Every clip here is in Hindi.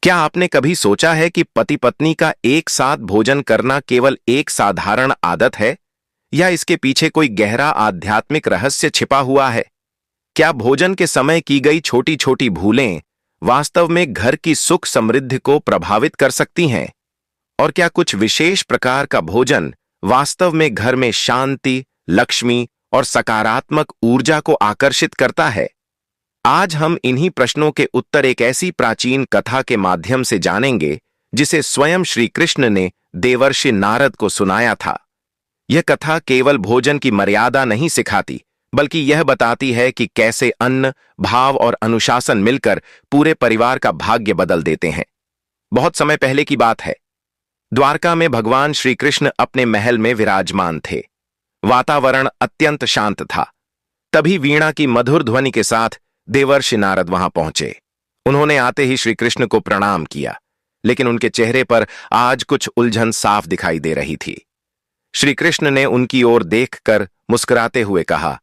क्या आपने कभी सोचा है कि पति पत्नी का एक साथ भोजन करना केवल एक साधारण आदत है या इसके पीछे कोई गहरा आध्यात्मिक रहस्य छिपा हुआ है? क्या भोजन के समय की गई छोटी छोटी भूलें वास्तव में घर की सुख समृद्धि को प्रभावित कर सकती हैं? और क्या कुछ विशेष प्रकार का भोजन वास्तव में घर में शांति, लक्ष्मी और सकारात्मक ऊर्जा को आकर्षित करता है? आज हम इन्हीं प्रश्नों के उत्तर एक ऐसी प्राचीन कथा के माध्यम से जानेंगे जिसे स्वयं श्री कृष्ण ने देवर्षि नारद को सुनाया था। यह कथा केवल भोजन की मर्यादा नहीं सिखाती, बल्कि यह बताती है कि कैसे अन्न, भाव और अनुशासन मिलकर पूरे परिवार का भाग्य बदल देते हैं। बहुत समय पहले की बात है। द्वारका में भगवान श्री कृष्ण अपने महल में विराजमान थे। वातावरण अत्यंत शांत था। तभी वीणा की मधुर ध्वनि के साथ देवर्षि नारद वहां पहुंचे। उन्होंने आते ही श्री कृष्ण को प्रणाम किया, लेकिन उनके चेहरे पर आज कुछ उलझन साफ दिखाई दे रही थी। श्री कृष्ण ने उनकी ओर देखकर मुस्कुराते हुए कहा,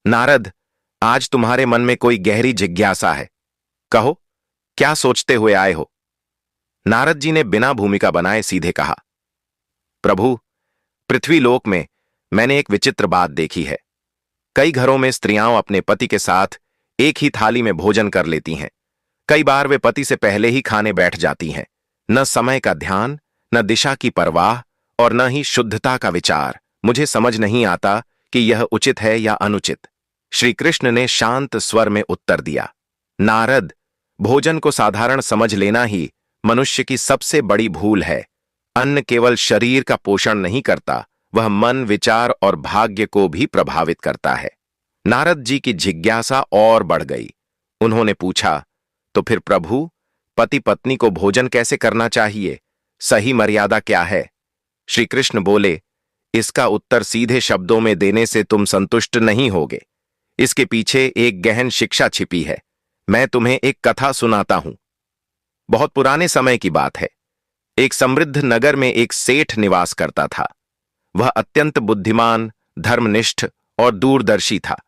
नारद, आज तुम्हारे मन में कोई गहरी जिज्ञासा है। कहो, क्या सोचते हुए आए हो? नारद जी ने बिना भूमिका बनाए सीधे कहा, प्रभु, पृथ्वीलोक में मैंने एक विचित्र बात देखी है। कई घरों में स्त्रियां अपने पति के साथ एक ही थाली में भोजन कर लेती हैं। कई बार वे पति से पहले ही खाने बैठ जाती हैं। न समय का ध्यान, न दिशा की परवाह और न ही शुद्धता का विचार। मुझे समझ नहीं आता कि यह उचित है या अनुचित। श्री कृष्ण ने शांत स्वर में उत्तर दिया, नारद, भोजन को साधारण समझ लेना ही मनुष्य की सबसे बड़ी भूल है। अन्न केवल शरीर का पोषण नहीं करता, वह मन, विचार और भाग्य को भी प्रभावित करता है। नारद जी की जिज्ञासा और बढ़ गई। उन्होंने पूछा, तो फिर प्रभु, पति पत्नी को भोजन कैसे करना चाहिए? सही मर्यादा क्या है? श्री कृष्ण बोले, इसका उत्तर सीधे शब्दों में देने से तुम संतुष्ट नहीं होगे। इसके पीछे एक गहन शिक्षा छिपी है। मैं तुम्हें एक कथा सुनाता हूं। बहुत पुराने समय की बात है। एक समृद्ध नगर में एक सेठ निवास करता था। वह अत्यंत बुद्धिमान, धर्मनिष्ठ और दूरदर्शी था।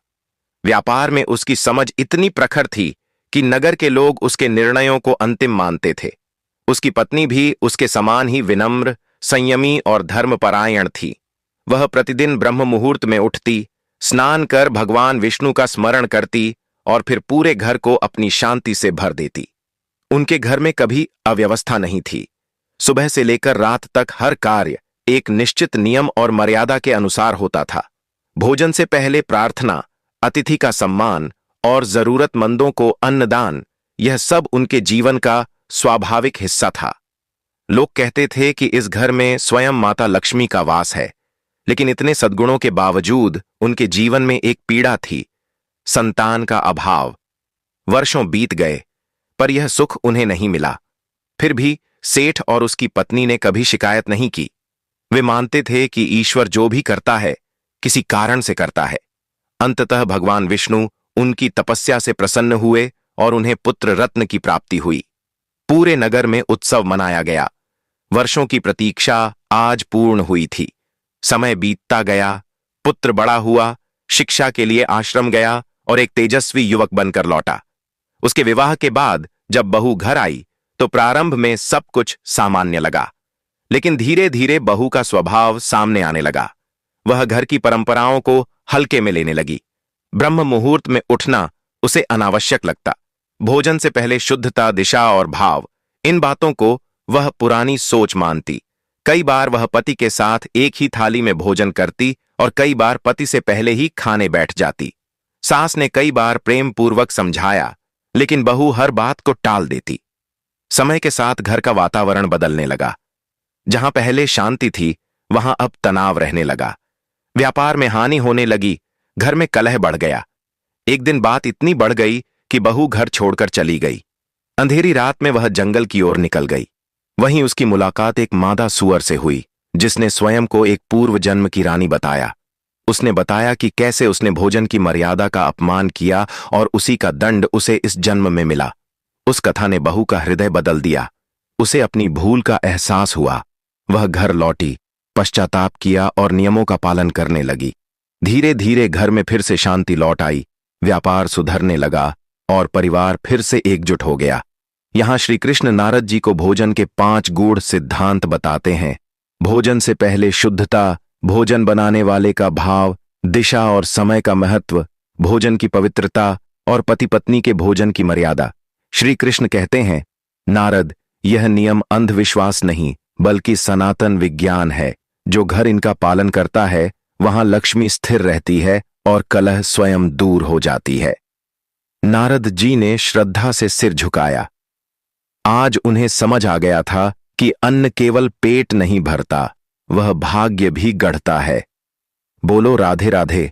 व्यापार में उसकी समझ इतनी प्रखर थी कि नगर के लोग उसके निर्णयों को अंतिम मानते थे। उसकी पत्नी भी उसके समान ही विनम्र, संयमी और धर्मपरायण थी। वह प्रतिदिन ब्रह्म मुहूर्त में उठती, स्नान कर भगवान विष्णु का स्मरण करती और फिर पूरे घर को अपनी शांति से भर देती। उनके घर में कभी अव्यवस्था नहीं थी। सुबह से लेकर रात तक हर कार्य एक निश्चित नियम और मर्यादा के अनुसार होता था। भोजन से पहले प्रार्थना, अतिथि का सम्मान और जरूरतमंदों को अन्नदान, यह सब उनके जीवन का स्वाभाविक हिस्सा था। लोग कहते थे कि इस घर में स्वयं माता लक्ष्मी का वास है, लेकिन इतने सद्गुणों के बावजूद उनके जीवन में एक पीड़ा थी, संतान का अभाव। वर्षों बीत गए, पर यह सुख उन्हें नहीं मिला। फिर भी सेठ और उसकी पत्नी ने कभी शिकायत नहीं की। वे मानते थे कि ईश्वर जो भी करता है, किसी कारण से करता है। अंततः भगवान विष्णु उनकी तपस्या से प्रसन्न हुए और उन्हें पुत्र रत्न की प्राप्ति हुई। पूरे नगर में उत्सव मनाया गया। वर्षों की प्रतीक्षा आज पूर्ण हुई थी। समय बीतता गया, पुत्र बड़ा हुआ, शिक्षा के लिए आश्रम गया और एक तेजस्वी युवक बनकर लौटा। उसके विवाह के बाद जब बहू घर आई तो प्रारंभ में सब कुछ सामान्य लगा, लेकिन धीरे धीरे बहू का स्वभाव सामने आने लगा। वह घर की परंपराओं को हल्के में लेने लगी। ब्रह्म मुहूर्त में उठना उसे अनावश्यक लगता। भोजन से पहले शुद्धता, दिशा और भाव, इन बातों को वह पुरानी सोच मानती। कई बार वह पति के साथ एक ही थाली में भोजन करती और कई बार पति से पहले ही खाने बैठ जाती। सास ने कई बार प्रेम पूर्वक समझाया, लेकिन बहू हर बात को टाल देती। समय के साथ घर का वातावरण बदलने लगा। जहां पहले शांति थी, वहां अब तनाव रहने लगा। व्यापार में हानि होने लगी, घर में कलह बढ़ गया। एक दिन बात इतनी बढ़ गई कि बहू घर छोड़कर चली गई। अंधेरी रात में वह जंगल की ओर निकल गई। वहीं उसकी मुलाकात एक मादा सूअर से हुई, जिसने स्वयं को एक पूर्व जन्म की रानी बताया। उसने बताया कि कैसे उसने भोजन की मर्यादा का अपमान किया और उसी का दंड उसे इस जन्म में मिला। उस कथा ने बहू का हृदय बदल दिया। उसे अपनी भूल का एहसास हुआ। वह घर लौटी, पश्चाताप किया और नियमों का पालन करने लगी। धीरे धीरे घर में फिर से शांति लौट आई, व्यापार सुधरने लगा और परिवार फिर से एकजुट हो गया। यहां श्री कृष्ण नारद जी को भोजन के 5 गूढ़ सिद्धांत बताते हैं। भोजन से पहले शुद्धता, भोजन बनाने वाले का भाव, दिशा और समय का महत्व, भोजन की पवित्रता और पति पत्नी के भोजन की मर्यादा। श्री कृष्ण कहते हैं, नारद, यह नियम अंधविश्वास नहीं बल्कि सनातन विज्ञान है। जो घर इनका पालन करता है वहां लक्ष्मी स्थिर रहती है और कलह स्वयं दूर हो जाती है। नारद जी ने श्रद्धा से सिर झुकाया। आज उन्हें समझ आ गया था कि अन्न केवल पेट नहीं भरता, वह भाग्य भी गढ़ता है। बोलो राधे राधे।